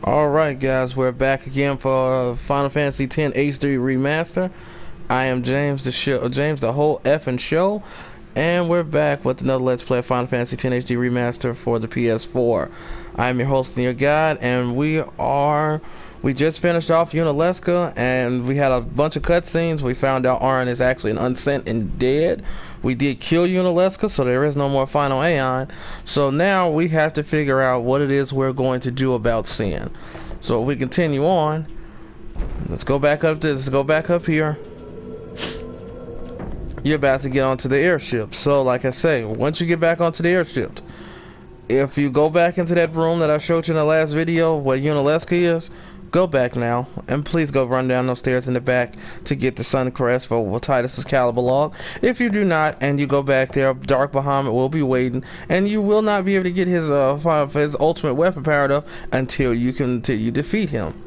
Alright guys, we're back again for Final Fantasy X HD Remaster. I am James, the whole effing show, and we're back with another Let's Play of Final Fantasy X HD Remaster for the PS4. I am your host and your guide, and we just finished off Unalesca, and we had a bunch of cutscenes. We found out Auron is actually an unsent and dead. We did kill Unalesca, so there is no more Final Aeon. So now we have to figure out what it is we're going to do about Sin. So if we continue on, let's go back up here. You're about to get onto the airship. So like I say, once you get back onto the airship, if you go back into that room that I showed you in the last video where Unalesca is, go back now, and please go run down those stairs in the back to get the Sun Crest for Titus's Caliber log. If you do not, and you go back there, Dark Bahamut will be waiting, and you will not be able to get his ultimate weapon powered up until you defeat him.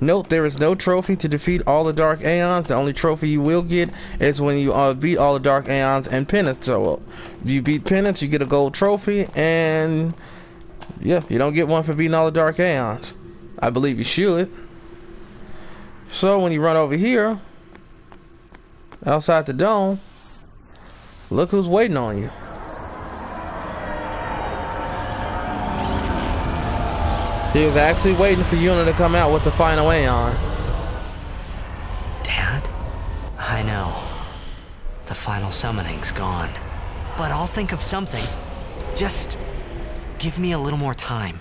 Note, there is no trophy to defeat all the Dark Aeons. The only trophy you will get is when you beat all the Dark Aeons and Penance show up. If you beat Penance, you get a gold trophy, and yeah, you don't get one for beating all the Dark Aeons. I believe you should. So when you run over here, outside the dome, look who's waiting on you. He was actually waiting for Yuna to come out with the Final Aeon. Dad? I know. The final summoning's gone. But I'll think of something. Just give me a little more time.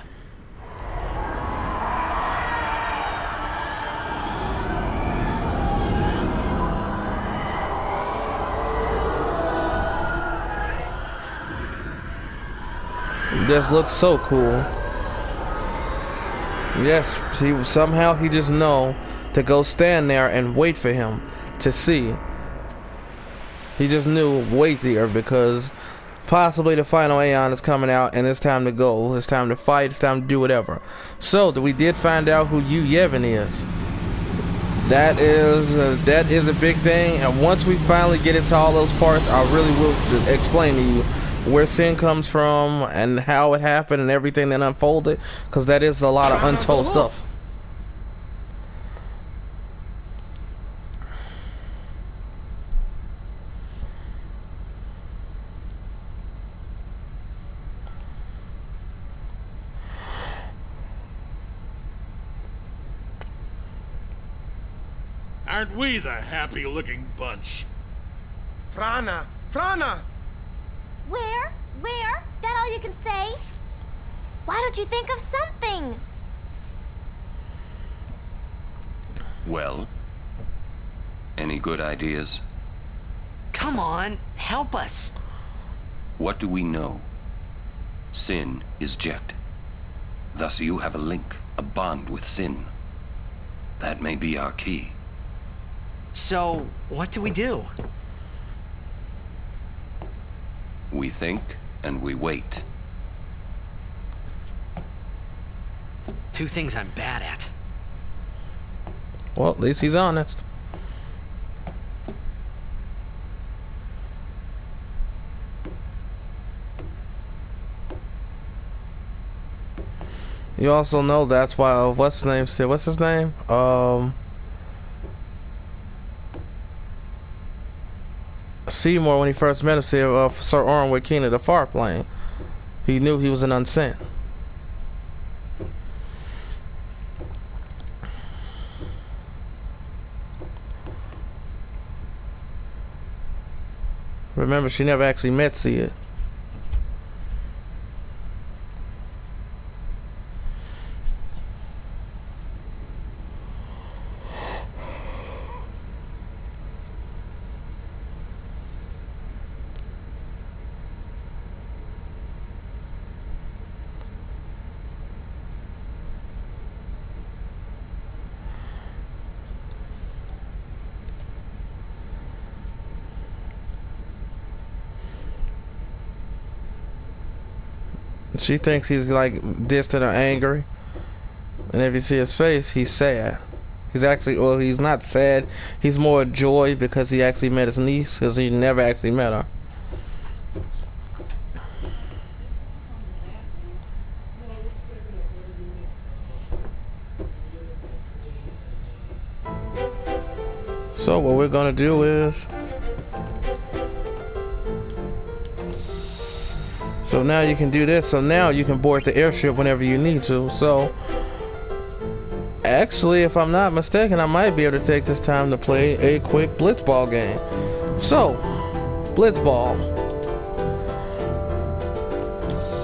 This looks so cool. Yes, somehow he just know to go stand there and wait for him to see. He just knew wait there because possibly the Final Aeon is coming out and it's time to go. It's time to fight. It's time to do whatever. So we did find out who Yu Yevon is. That is a big thing, and once we finally get into all those parts, I really will explain to you where Sin comes from and how it happened and everything that unfolded, because that is a lot of untold stuff. Aren't we the happy-looking bunch? Frana! Frana! Where? That all you can say? Why don't you think of something? Well, any good ideas? Come on, help us. What do we know? Sin is Jecht. Thus you have a link, a bond with Sin. That may be our key. So, what do we do? We think and we wait. Two things I'm bad at. Well, at least he's honest. You also know that's why what's his name? Seymour, when he first met him, said Sir Auron with King of the Far Plane. He knew he was an unsent. Remember, she never actually met Sid. She thinks he's like distant or angry, and if you see his face, he's sad. He's actually, well, he's not sad. He's more joy because he actually met his niece, because he never actually met her. So what we're gonna do is, so now you can do this. So now you can board the airship whenever you need to. So actually, if I'm not mistaken, I might be able to take this time to play a quick Blitzball game. So, Blitzball.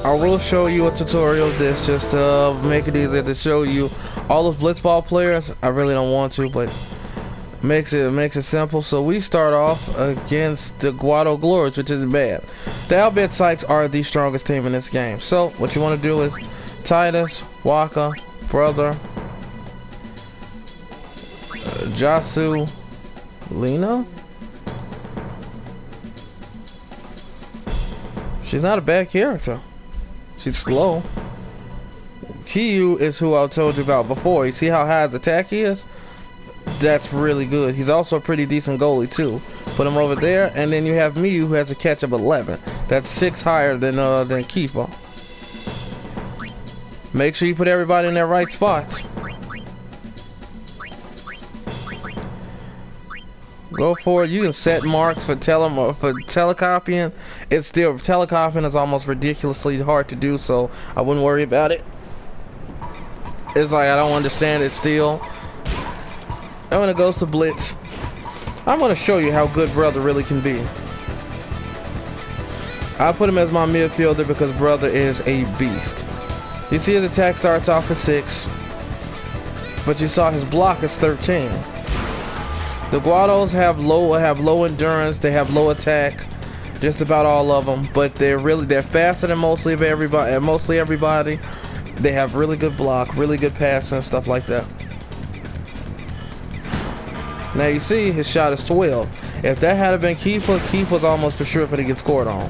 I will show you a tutorial of this just to make it easier to show you all of Blitzball players. I really don't want to, but makes it simple. So we start off against the Guado Glories, which isn't bad. The Albert Sykes are the strongest team in this game. So what you want to do is Titus, Waka, Brother, Jasu, Lena. She's not a bad character. She's slow. Kiyu is who I told you about before. You see how high his attack is? That's really good. He's also a pretty decent goalie too. Put him over there, and then you have Miyu, who has a catch of 11. That's 6 higher than Keeper. Make sure you put everybody in their right spots. Go for it. You can set marks for telecopying. It's still, telecopying is almost ridiculously hard to do, so I wouldn't worry about it. It's like I don't understand it still. And when it goes to Blitz, I'm going to show you how good Brother really can be. I put him as my midfielder because Brother is a beast. You see his attack starts off at 6, but you saw his block is 13. The Guados have low endurance, they have low attack, just about all of them, but they're faster than mostly everybody. They have really good block, really good passing and stuff like that. Now you see his shot is 12. If that had been Keeper's almost for sure gonna get scored on.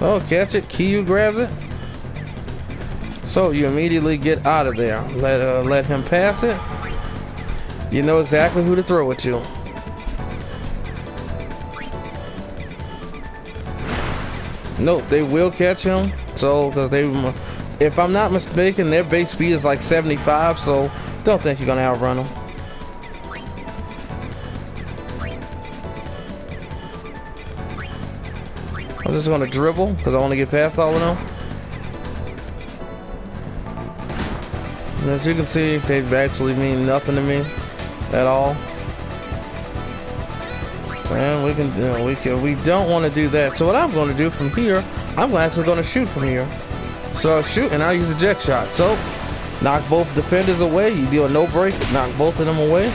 Oh, catch it, Kiyu grabs it. So you immediately get out of there. Let him pass it. You know exactly who to throw it to. Nope, they will catch him. So, because if I'm not mistaken, their base speed is like 75. So, don't think you're gonna outrun them. I'm just gonna dribble because I want to get past all of them. And as you can see, they actually mean nothing to me at all. And we don't want to do that. So what I'm going to do from here, I'm actually going to shoot from here. So I'll shoot and I'll use a jet shot. So knock both defenders away. You do a no break, knock both of them away.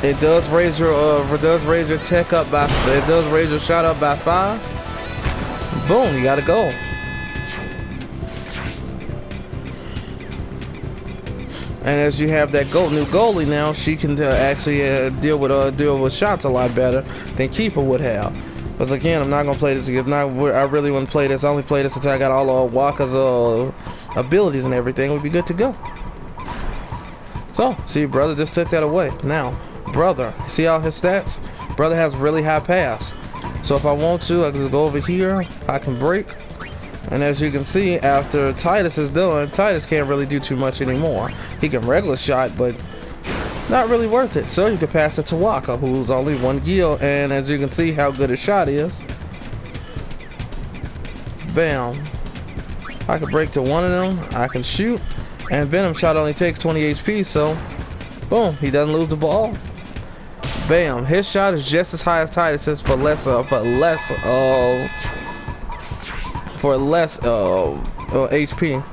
It does raise your tech up by, it does raise your shot up by 5. Boom, you gotta go. And as you have that new goalie now, she can actually deal with shots a lot better than Keeper would have. Because again, I'm not gonna play this again. I really wouldn't play this. I only play this until I got all of Waka's abilities and everything. We'd be good to go. So, see, Brother just took that away. Now, Brother, see all his stats? Brother has really high pass. So if I want to, I can just go over here. I can break. And as you can see, after Titus is done, Titus can't really do too much anymore. He can regular shot, but not really worth it. So you can pass it to Waka, who's only 1 gil, and as you can see how good his shot is. Bam. I can break to one of them, I can shoot, and Venom shot only takes 20 HP, so boom, he doesn't lose the ball. Bam, his shot is just as high as Titus's for less HP.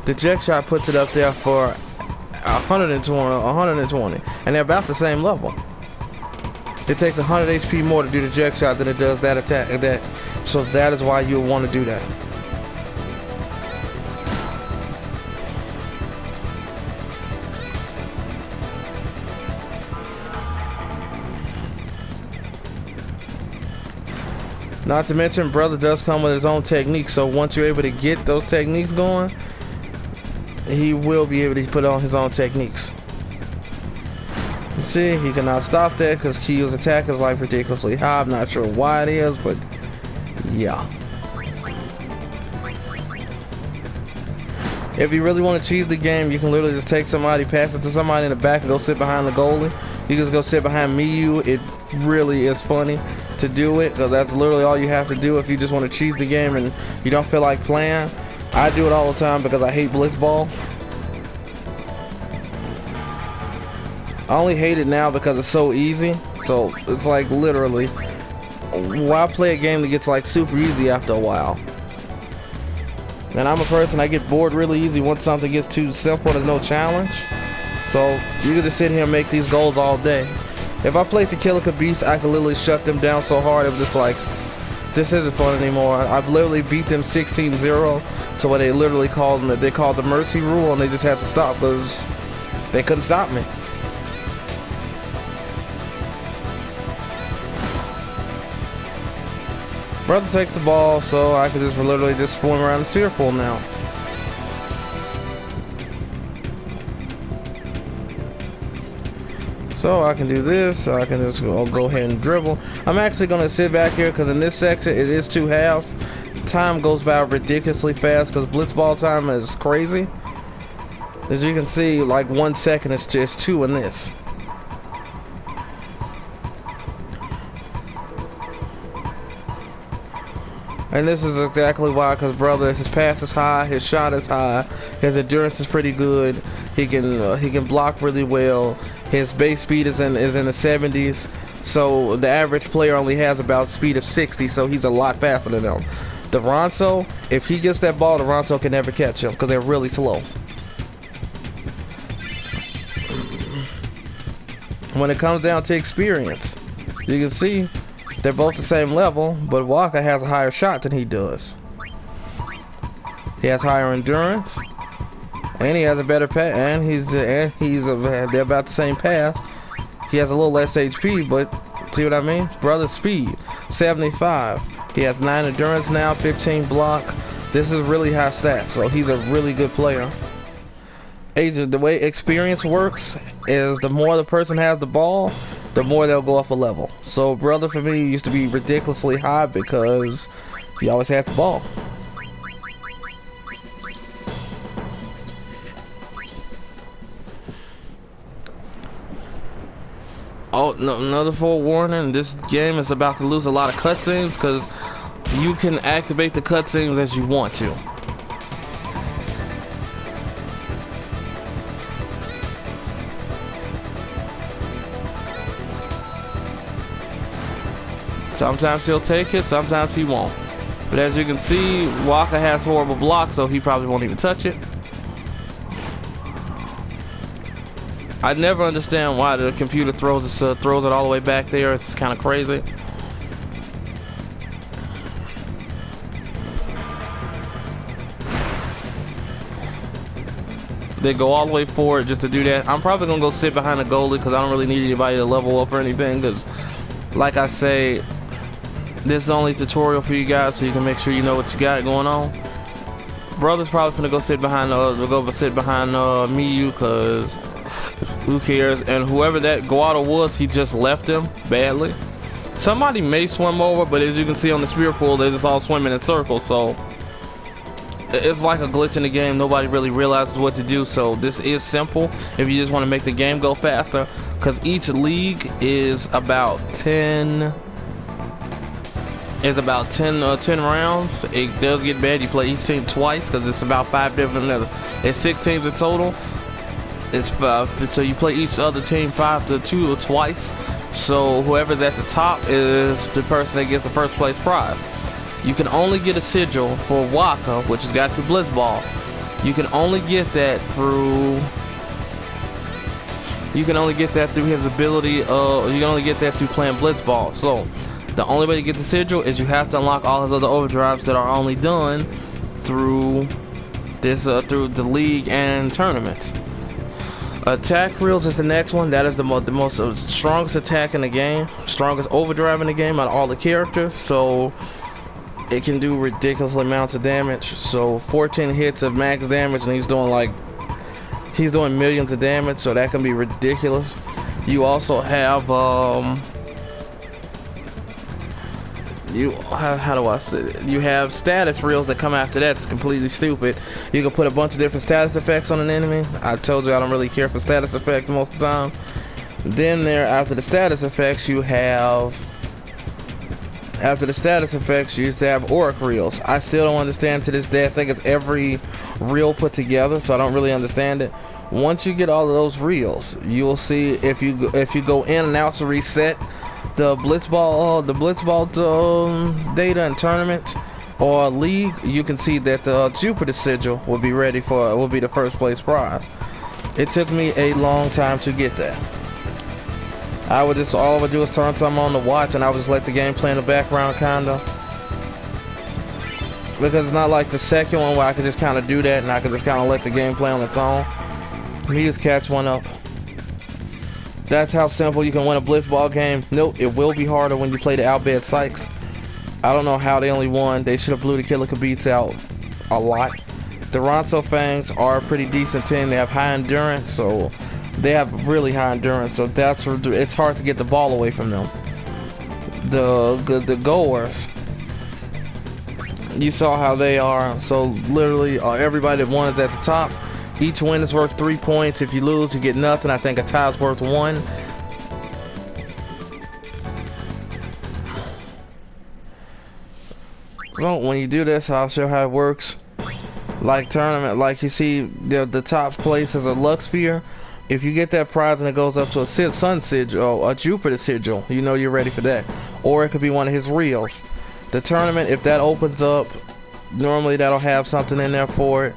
The jet shot puts it up there for 120, and they're about the same level. It takes 100 HP more to do the jet shot than it does that attack. So that is why you'll want to do that. Not to mention, Brother does come with his own technique, so once you're able to get those techniques going, he will be able to put on his own techniques. You see, he cannot stop that because Kiyu's attack is like ridiculously high. I'm not sure why it is, but yeah. If you really want to cheese the game, you can literally just take somebody, pass it to somebody in the back, and go sit behind the goalie. You just go sit behind Miyu. It really is funny to do it, because that's literally all you have to do if you just want to cheese the game and you don't feel like playing. I do it all the time because I hate Blitzball. I only hate it now because it's so easy. So it's like literally, why play a game that gets like super easy after a while? And I'm a person, I get bored really easy once something gets too simple and there's no challenge. So you can just sit here and make these goals all day. If I played the Killer Beast, I could literally shut them down so hard. It was just like, this isn't fun anymore. I've literally beat them 16-0 to what they literally called them. They called the Mercy Rule, and they just had to stop because they couldn't stop me. Brother takes the ball, so I can just literally just swim around the sphere pool now. So I can do this, so I can just go ahead and dribble. I'm actually going to sit back here because in this section it is 2 halves. Time goes by ridiculously fast because Blitzball time is crazy. As you can see, like 1 second is just 2 in this. And this is exactly why, because brother, his pass is high, his shot is high, his endurance is pretty good. He can block really well. His base speed is in the 70s. So the average player only has about speed of 60, so he's a lot faster than them. Duranzo, if he gets that ball, Duranzo can never catch him because they're really slow. When it comes down to experience, you can see they're both the same level, but Walker has a higher shot than he does. He has higher endurance, and he has a better pass, and they're about the same pass. He has a little less HP, but see what I mean? Brother's speed, 75. He has 9 endurance now, 15 block. This is really high stats, so he's a really good player. Agent, the way experience works is the more the person has the ball, the more they'll go up a level. So brother for me used to be ridiculously high because he always had the ball. Oh, no, another forewarning, this game is about to lose a lot of cutscenes because you can activate the cutscenes as you want to. Sometimes he'll take it, sometimes he won't. But as you can see, Walker has horrible blocks, so he probably won't even touch it. I never understand why the computer throws it all the way back there. It's kind of crazy. They go all the way forward just to do that. I'm probably gonna go sit behind the goalie because I don't really need anybody to level up or anything. Because, like I say, this is only a tutorial for you guys, so you can make sure you know what you got going on. Brother's probably gonna go sit behind Miyu, cause who cares? And whoever that Guado was, he just left him badly. Somebody may swim over, but as you can see on the spear pool, they're just all swimming in circles. So it's like a glitch in the game. Nobody really realizes what to do. So this is simple if you just want to make the game go faster, because each league is about 10 rounds. It does get bad. You play each team twice because it's about 5 different. It's 6 teams in total. It's 5, so you play each other team 5 to 2 or twice. So whoever's at the top is the person that gets the first place prize. You can only get a sigil for Waka, which is got through Blitzball. You can only get that through. You can only get that through his ability. You can only get that through playing Blitzball. So the only way to get the sigil is you have to unlock all his other overdrives that are only done through this, through the league and tournaments. Attack reels is the next one. That is the most strongest attack in the game, strongest overdrive in the game out of all the characters. So it can do ridiculous amounts of damage. So 14 hits of max damage, and he's doing millions of damage. So that can be ridiculous. You also have how do I say it? You have status reels that come after that. It's completely stupid. You can put a bunch of different status effects on an enemy. I told you I don't really care for status effects most of the time. Then after the status effects, you used to have auric reels. I still don't understand to this day. I think it's every reel put together, so I don't really understand it. Once you get all of those reels, you will see if you go in and out to reset the Blitzball data and tournament or league, you can see that the Jupiter sigil will be the first place prize. It took me a long time to get that. all I would do is turn something on to watch, and I would just let the game play in the background, kinda. Because it's not like the second one where I could just kind of do that and I could just kind of let the game play on its own. Let me just catch one up. That's how simple you can win a Blitzball game. Nope, it will be harder when you play the Albed Sykes. I don't know how they only won. They should have blew the Killer Khabits out a lot. The Ronso Fangs are a pretty decent team. They have high endurance, so they have really high endurance. So it's hard to get the ball away from them. The goers, you saw how they are. So literally everybody that won is at the top. Each win is worth 3 points. If you lose, you get nothing. I think a tie is worth 1. So when you do this, I'll show how it works. Like tournament, like you see, the top place is a Lux Sphere. If you get that prize and it goes up to a Sun Sigil or a Jupiter Sigil, you know you're ready for that. Or it could be one of his reels. The tournament, if that opens up, normally that'll have something in there for it.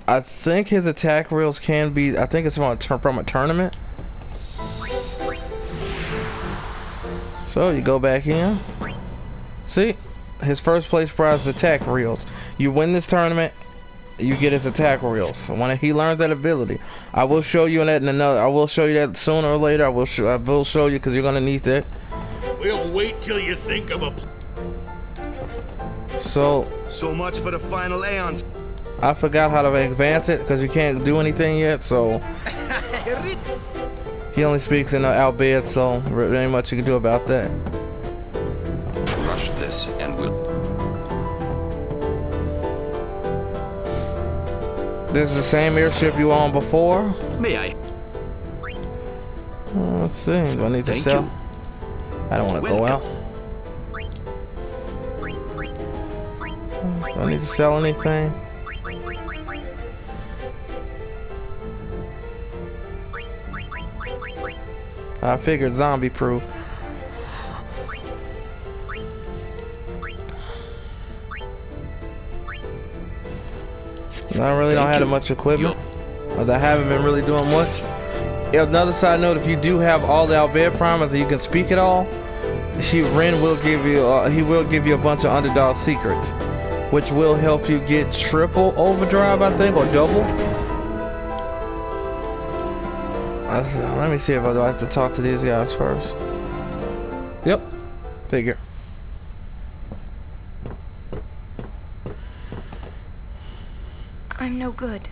I think his attack reels can be, I think it's from a tournament. So you go back in. See, his first place prize is attack reels. You win this tournament, you get his attack reels. When he learns that ability, I will show you that in another. I will show you that sooner or later. I will show you because you're gonna need that. We'll wait till you think of a. So much for the Final Aeon. I forgot how to advance it because you can't do anything yet. So he only speaks in Albed, so there ain't much you can do about that. Rush this and we'll. This is the same airship you were on before. May I? Let's see. Do I need to sell? You. I don't want to go out. Do I need to sell anything? I figured zombie proof. I really don't have much equipment. I haven't been really doing much. Another side note: if you do have all the Albed primers and you can speak it all, Ren will give you. He will give you a bunch of underdog secrets, which will help you get triple overdrive, I think, or double. Let me see if I have to talk to these guys first. Yep, figure. I'm no good.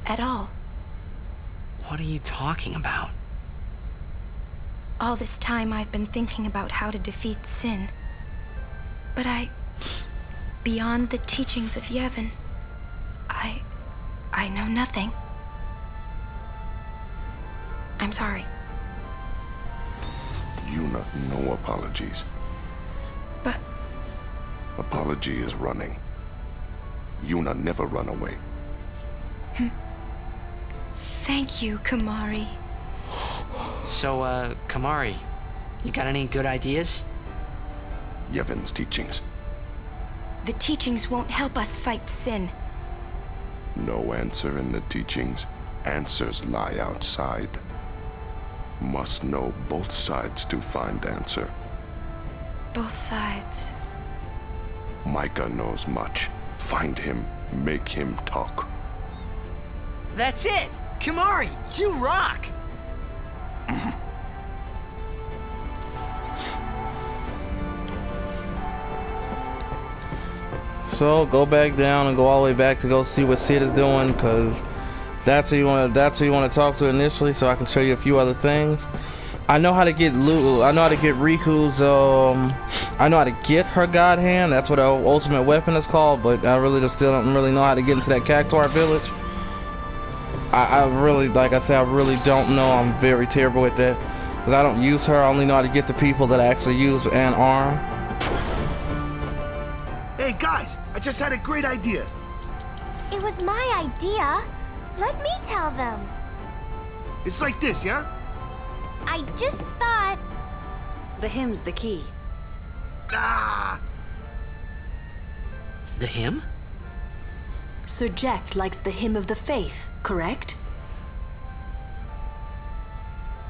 At all. What are you talking about? All this time I've been thinking about how to defeat sin. But beyond the teachings of Yevon, I know nothing. I'm sorry. Yuna, no apologies. But... Apology is running. Yuna never run away. Thank you, Kamari. So, Kamari, you got any good ideas? Yevon's teachings. The teachings won't help us fight sin. No answer in the teachings. Answers lie outside. Must know both sides to find answer. Both sides. Micah knows much. Find him, make him talk. That's it! Kamari, you rock! So go back down and go all the way back to go see what Sid is doing, because that's who you want to talk to initially, so I can show you a few other things. I know how to get I know how to get Riku's. I know how to get her God Hand. That's what her ultimate weapon is called. But I really still don't really know how to get into that Cactuar village. I really, like I said, I really don't know. I'm very terrible at that because I don't use her. I only know how to get the people that actually use an arm. Hey guys, I just had a great idea. It was my idea. Let me tell them. It's like this, yeah? I just thought... The hymn's the key. Ah! The hymn? Sir Jecht likes the hymn of the faith, correct?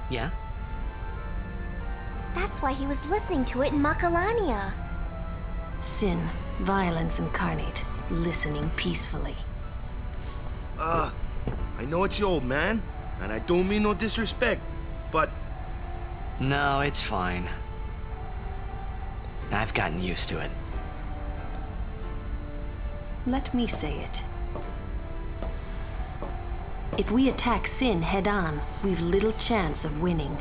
Yeah. That's why he was listening to it in Macalania. Sin, violence incarnate, listening peacefully. I know it's your old man, and I don't mean no disrespect, but... No, it's fine. I've gotten used to it. Let me say it. If we attack Sin head-on, we've little chance of winning.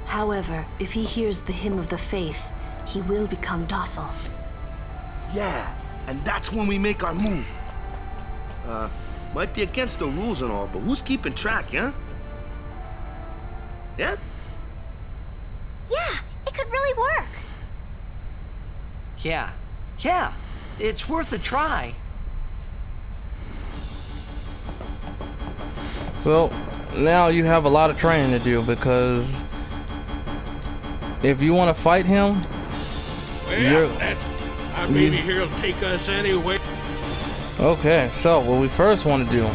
However, if he hears the hymn of the faith, he will become docile. Yeah, and that's when we make our move. Might be against the rules and all, but who's keeping track, yeah? Yeah? Yeah, it could really work. Yeah. Yeah. It's worth a try. So now you have a lot of training to do because if you want to fight him, Well, maybe he'll take us anyway. okay, so what we first want to do,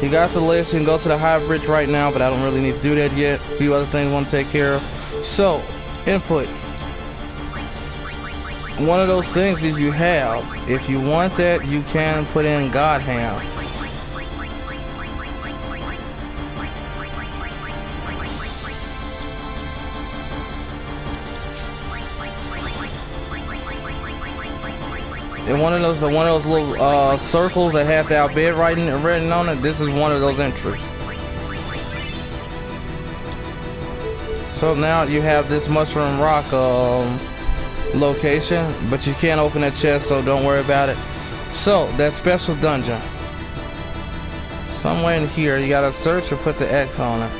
you got the list. You can go to the high bridge right now, but I don't really need to do that yet. A few other things I want to take care of. So, input. One of those things that you have, if you want that, you can put in God Hand. And one of those little circles that have the alphabet written on it, this is one of those entries. So now you have this mushroom rock location, but you can't open that chest, so don't worry about it. So that special dungeon, somewhere in here, you gotta search or put the X on it.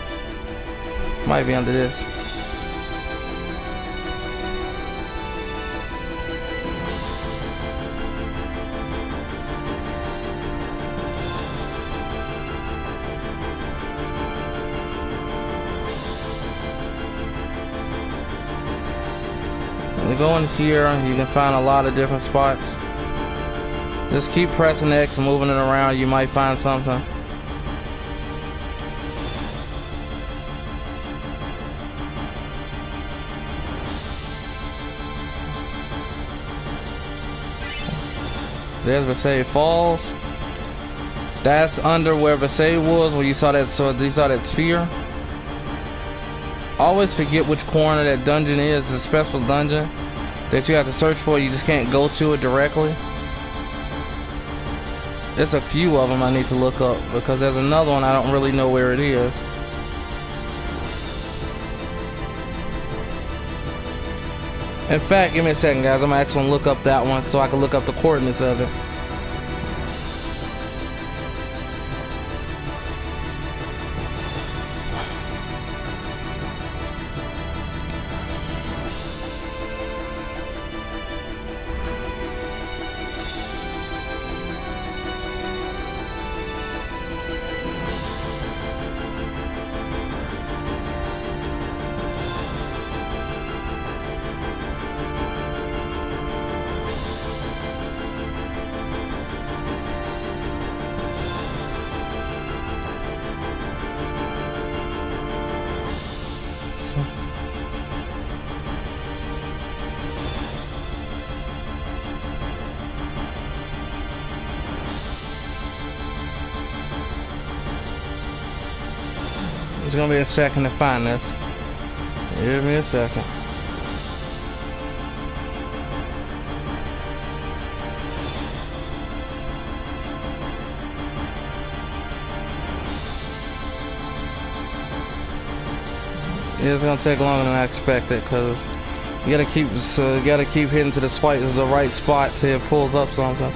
Might be under this. You go in here, you can find a lot of different spots. Just keep pressing X and moving it around, you might find something. There's Versailles Falls. That's under where Versailles was, where you saw that sphere. Always forget which corner that dungeon is. It's a special dungeon that you have to search for. You just can't go to it directly. There's a few of them I need to look up because there's another one I don't really know where it is. In fact, give me a second, guys. I'm actually gonna look up that one so I can look up the coordinates of it. It's gonna be a second to find this. Give me a second. It's gonna take longer than I expected because you gotta keep hitting to the right spot till it pulls up something.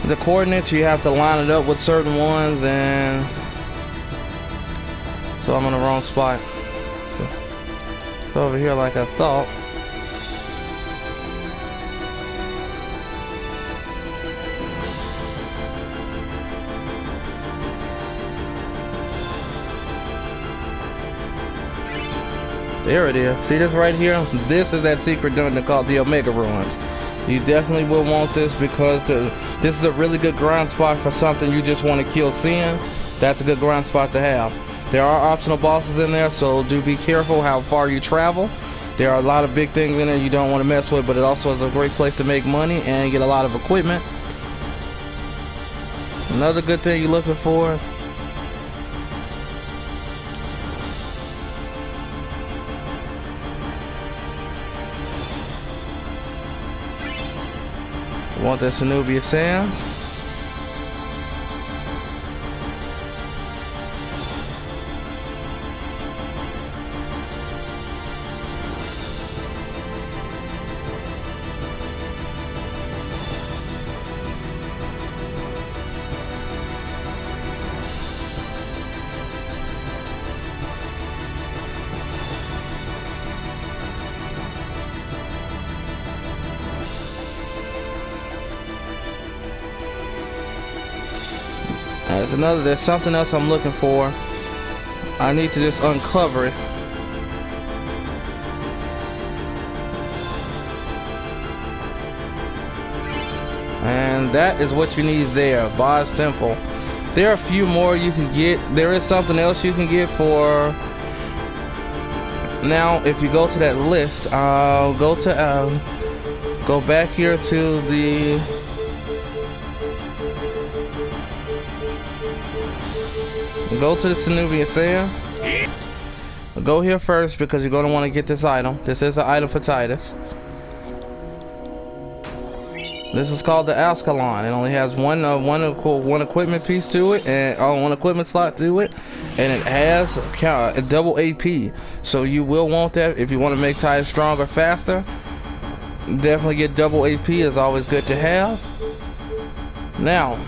The coordinates, you have to line it up with certain ones, and so I'm in the wrong spot. So it's over here like I thought. There it is. See this right here? This is that secret dungeon called the Omega Ruins. You definitely will want this because this is a really good grind spot for something you just want to kill Sin. That's a good grind spot to have. There are optional bosses in there, so do be careful how far you travel. There are a lot of big things in there you don't want to mess with, but it also is a great place to make money and get a lot of equipment. Another good thing you're looking for. Want the Cenobia Sands? There's something else I'm looking for. I need to just uncover it. And that is what you need there, Boz Temple. There are a few more you can get. There is something else you can get for. Now, if you go to that list, go back here to the. Go to the Cenobia Sands. Go here first because you're going to want to get this item. This is an item for Titus. This is called the Ascalon. It only has one equipment piece to it, and one equipment slot to it, and it has a double AP. So you will want that if you want to make Titus stronger faster. Definitely get double AP. Is always good to have. Now,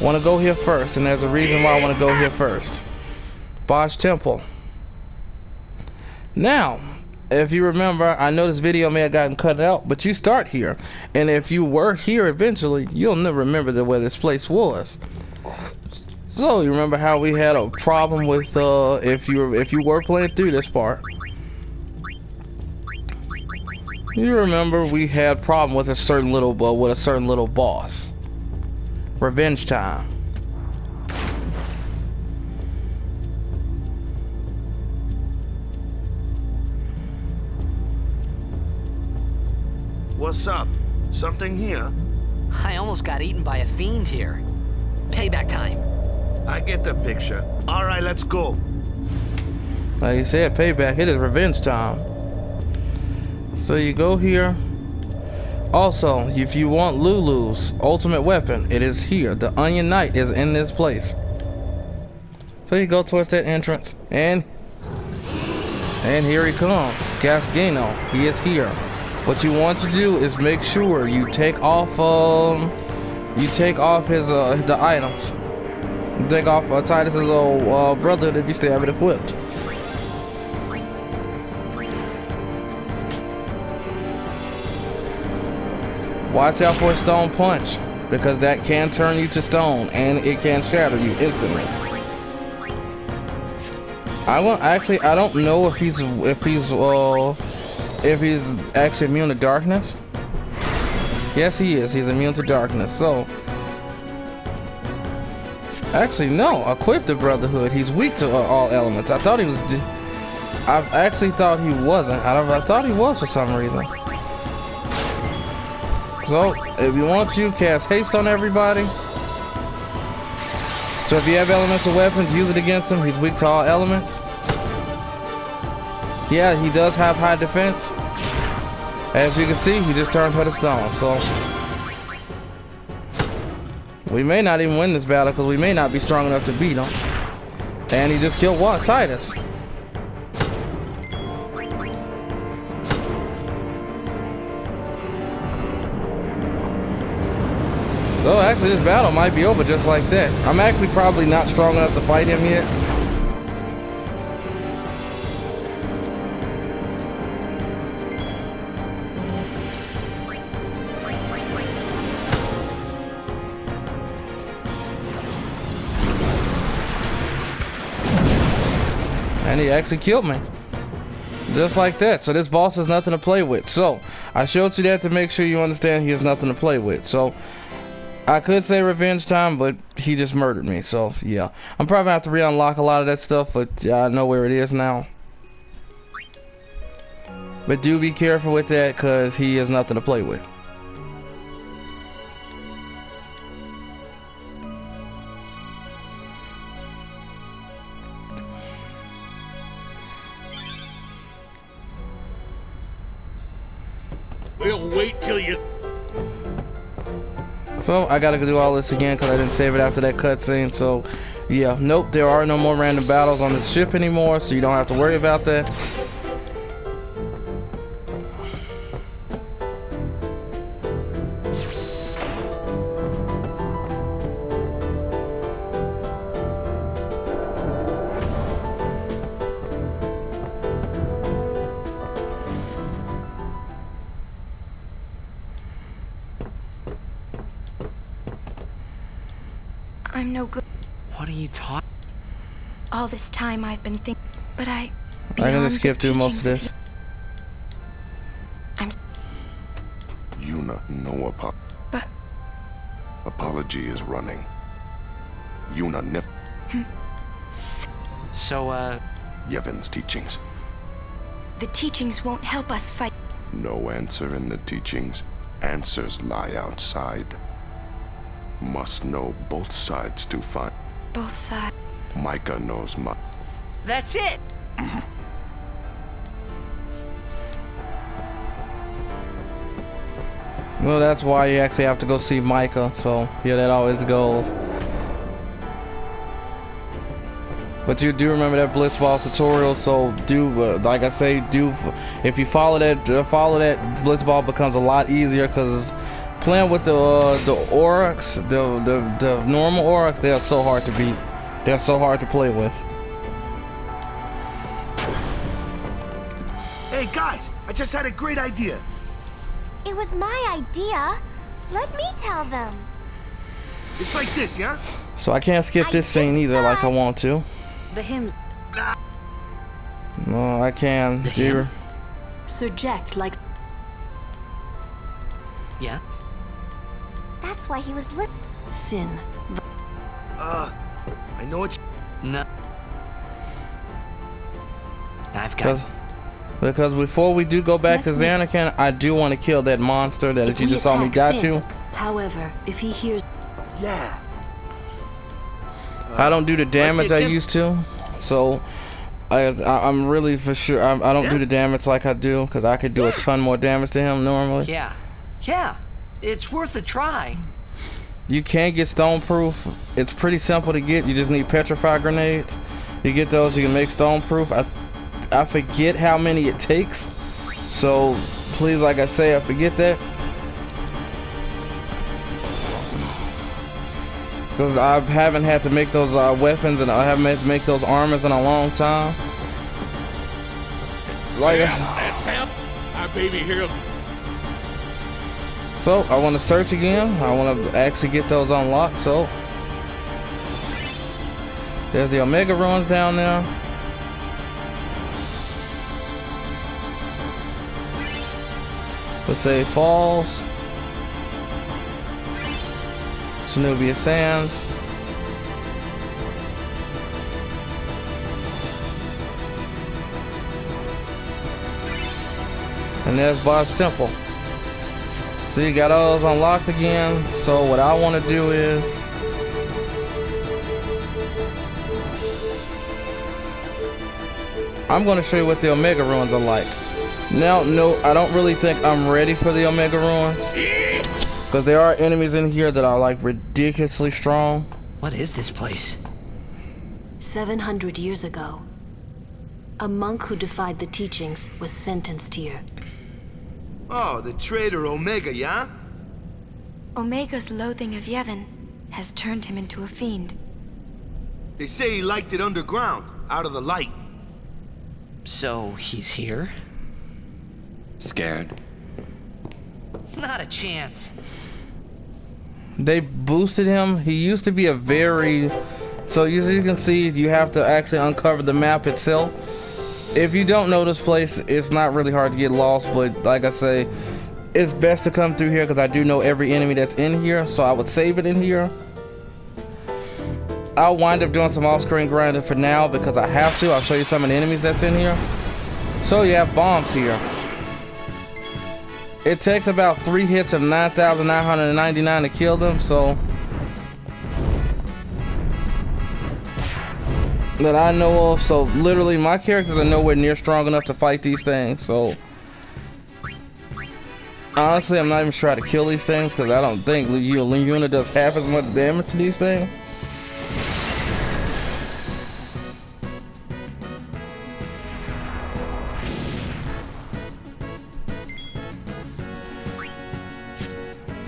want to go here first, and there's a reason why I want to go here first. Boz Temple. Now, if you remember, I know this video may have gotten cut out, but you start here, and if you were here eventually, you'll never remember where this place was. So you remember how we had a problem with if you were playing through this part. You remember we had problem with a certain little boss. Revenge time. What's up? Something here? I almost got eaten by a fiend here. Payback time. I get the picture. All right, let's go. Like you said, payback. It is revenge time. So you go here. Also, if you want Lulu's ultimate weapon, it is here. The Onion Knight is in this place. So you go towards that entrance, and here he comes, Gasgino. He is here. What you want to do is make sure you take off his the items. Take off Titus's old brother if you still have it equipped. Watch out for a stone punch, because that can turn you to stone and it can shatter you instantly. I don't know if he's actually immune to darkness. Yes, he is. He's immune to darkness. So, actually, no. Equip the Brotherhood. He's weak to all elements. I actually thought he wasn't. I thought he was for some reason. So, if you want to, cast haste on everybody. So if you have elemental weapons, use it against him. He's weak to all elements. Yeah, he does have high defense. As you can see, he just turned her to stone. So we may not even win this battle because we may not be strong enough to beat him. And he just killed what? Titus. So actually this battle might be over just like that. I'm actually probably not strong enough to fight him yet. And he actually killed me. Just like that. So this boss has nothing to play with. So I showed you that to make sure you understand he has nothing to play with. So I could say revenge time, but he just murdered me. So yeah, I'm probably gonna have to re-unlock a lot of that stuff, but yeah, I know where it is now. But do be careful with that because he has nothing to play with. We'll wait till you... So I gotta do all this again because I didn't save it after that cutscene. So yeah, nope, there are no more random battles on this ship anymore, so you don't have to worry about that. I'm no good. What are you talking? All this time I've been thinking, but I'm gonna skip through most of this. Yuna, no apology. But Apology is running. Yuna Nif So, Yevon's teachings. the teachings won't help us fight. No answer in the teachings. Answers lie outside. Must know both sides to find. Both sides. Micah knows my. That's it. Well, that's why you actually have to go see Micah. So yeah, that always goes. But you do remember that Blitzball tutorial, so do like I say, do if you follow that, Blitzball becomes a lot easier because playing with the Aurochs, the normal Aurochs, they are so hard to beat. They're so hard to play with. Hey guys, I just had a great idea. It was my idea. Let me tell them. It's like this, yeah? So I can't skip this scene either like I want to. The hymns No, I can. The hymn? surject like yeah? That's why he was lit. sin. I know it's... No. I've got... Because before we do go back to Xanacan, I do want to kill that monster that if you just saw me got to. However, if he hears... Yeah. I don't do the damage I used to, so I'm really for sure I don't do the damage like I do because I could do a ton more damage to him normally. Yeah. Yeah. It's worth a try. You can get stone proof. It's pretty simple to get. You just need petrified grenades. You get those, you can make stone proof. I forget how many it takes, so please, like I say, I forget that. Because I haven't had to make those weapons and I haven't had to make those armors in a long time. Like, That's him. Our baby here. so I want to search again. I want to actually get those unlocked. So there's the Omega ruins down there. Let's say Falls. Zenobia Sands. And there's Bob's Temple. So you got all those unlocked again. So what I want to do is I'm going to show you what the Omega ruins are like. Now, no, I don't really think I'm ready for the Omega Ruins. Because there are enemies in here that are like ridiculously strong. What is this place? 700 years ago, a monk who defied the teachings was sentenced here. Oh, the traitor Omega, yeah? Omega's loathing of Yevon has turned him into a fiend. They say he liked it underground, out of the light. So he's here? Scared? Not a chance. They boosted him. He used to be a very... So as you can see, you have to actually uncover the map itself. If you don't know this place, it's not really hard to get lost, but like I say, it's best to come through here because I do know every enemy that's in here, so I would save it in here. I'll wind up doing some off-screen grinding for now because I have to. I'll show you some of the enemies that's in here. So you have bombs here. It takes about 3 hits of 9,999 to kill them, so that I know of. So literally my characters are nowhere near strong enough to fight these things, so honestly I'm not even trying to kill these things because I don't think Luna does half as much damage to these things.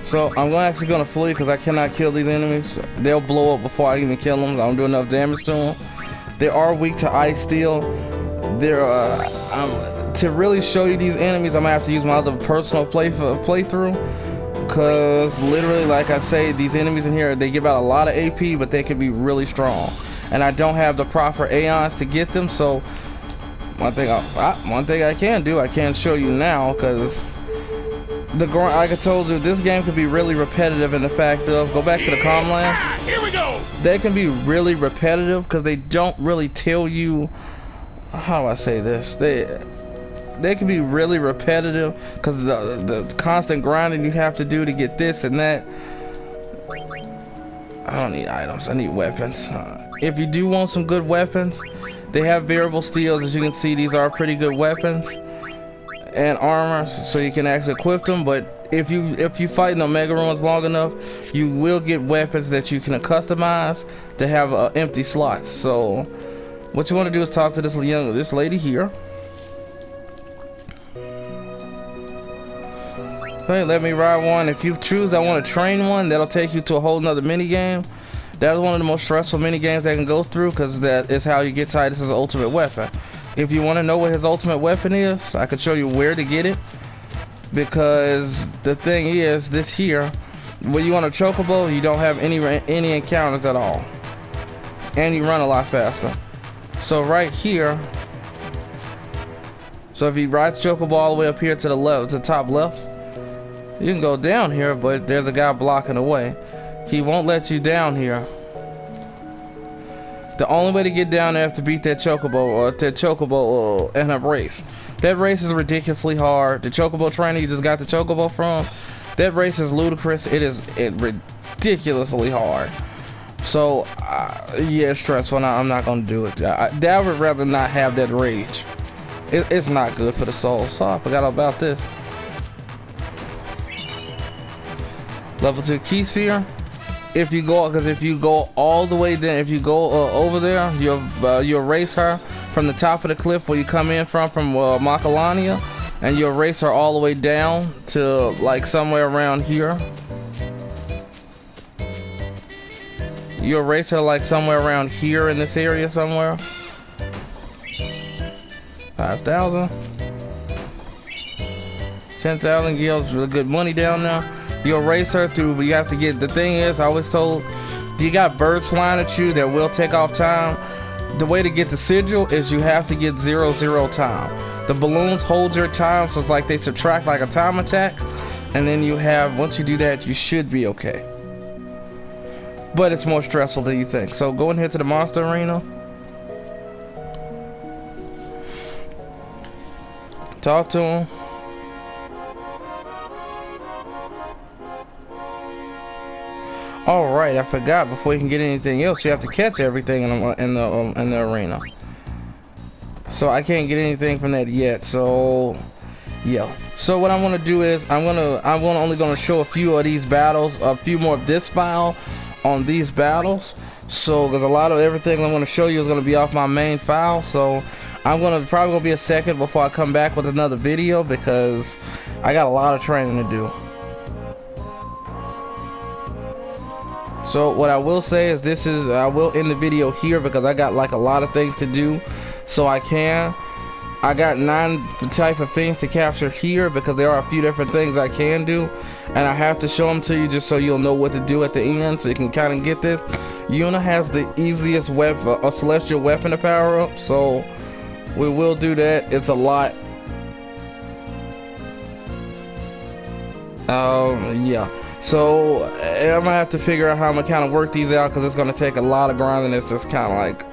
So I'm actually gonna flee because I cannot kill these enemies. They'll blow up before I even kill them. I don't do enough damage to them. They are weak to ice steel. They're to really show you these enemies, I'm gonna have to use my other personal playthrough. Cause literally, like I say, these enemies in here, they give out a lot of AP, but they can be really strong. And I don't have the proper Aeons to get them. So one thing I can do, I can show you now, cause like I told you, this game could be really repetitive in the fact of, go back to the Comlands. Here we go. They can be really repetitive because they don't really tell you, how do I say this? They can be really repetitive because the constant grinding you have to do to get this and that. I don't need items, I need weapons. If you do want some good weapons, they have variable steels. As you can see, these are pretty good weapons and armor, so you can actually equip them. But if you fight in Omega Ruins long enough, you will get weapons that you can customize to have empty slots. So what you want to do is talk to this lady here. Okay, let me ride one. If you choose I want to train one, that'll take you to a whole nother mini game. That is one of the most stressful mini games I can go through because that is how you get Titus's ultimate weapon. If you want to know what his ultimate weapon is, I can show you where to get it. Because the thing is, this here, when you want a chocobo, you don't have any encounters at all, and you run a lot faster. So right here, so if you ride the chocobo all the way up here to the left, to the top left, you can go down here, but there's a guy blocking the way. He won't let you down here. The only way to get down there is to beat that chocobo in a race. That race is ridiculously hard. The chocobo trainer you just got the chocobo from, that race is ludicrous. It is ridiculously hard. So yeah, it's stressful. I'm not gonna do it. I would rather not have that rage. It's not good for the soul. So I forgot about this. Level 2 key sphere. If you go all the way down, if you go over there, you'll erase her from the top of the cliff where you come in from Macalania, and you'll erase her all the way down to like somewhere around here. You erase her like somewhere around here in this area somewhere. 5,000, 10,000 gives really good money down there. You erase her through, but you have to get, the thing is, I was told, you got birds flying at you that will take off time. The way to get the sigil is you have to get 0-0 time. The balloons hold your time, so it's like they subtract like a time attack, and then you have, once you do that, you should be okay. But it's more stressful than you think. So go in here to the monster arena. Talk to him. All right, I forgot. Before you can get anything else, you have to catch everything in the arena. So I can't get anything from that yet. So yeah. So what I'm gonna do is I'm only gonna show a few of these battles, a few more of this file on these battles. So because a lot of everything I'm gonna show you is gonna be off my main file. So I'm probably gonna be a second before I come back with another video because I got a lot of training to do. So what I will say is I will end the video here because I got like a lot of things to do. So I got 9 type of things to capture here because there are a few different things I can do, and I have to show them to you just so you'll know what to do at the end, so you can kind of get this. Yuna has the easiest weapon, a celestial weapon to power up, so we will do that. It's a lot. Yeah. So I'm gonna have to figure out how I'm gonna kind of work these out because it's gonna take a lot of grinding. It's just kind of like,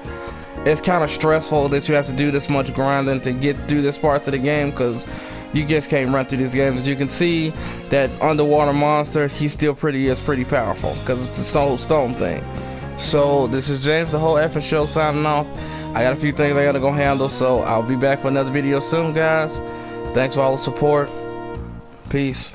it's kind of stressful that you have to do this much grinding to get through this part of the game because you just can't run through these games. As you can see, that underwater monster, is pretty powerful because it's the stone thing. So this is James, the whole effing show, signing off. I got a few things I gotta go handle, so I'll be back with another video soon, guys. Thanks for all the support. Peace.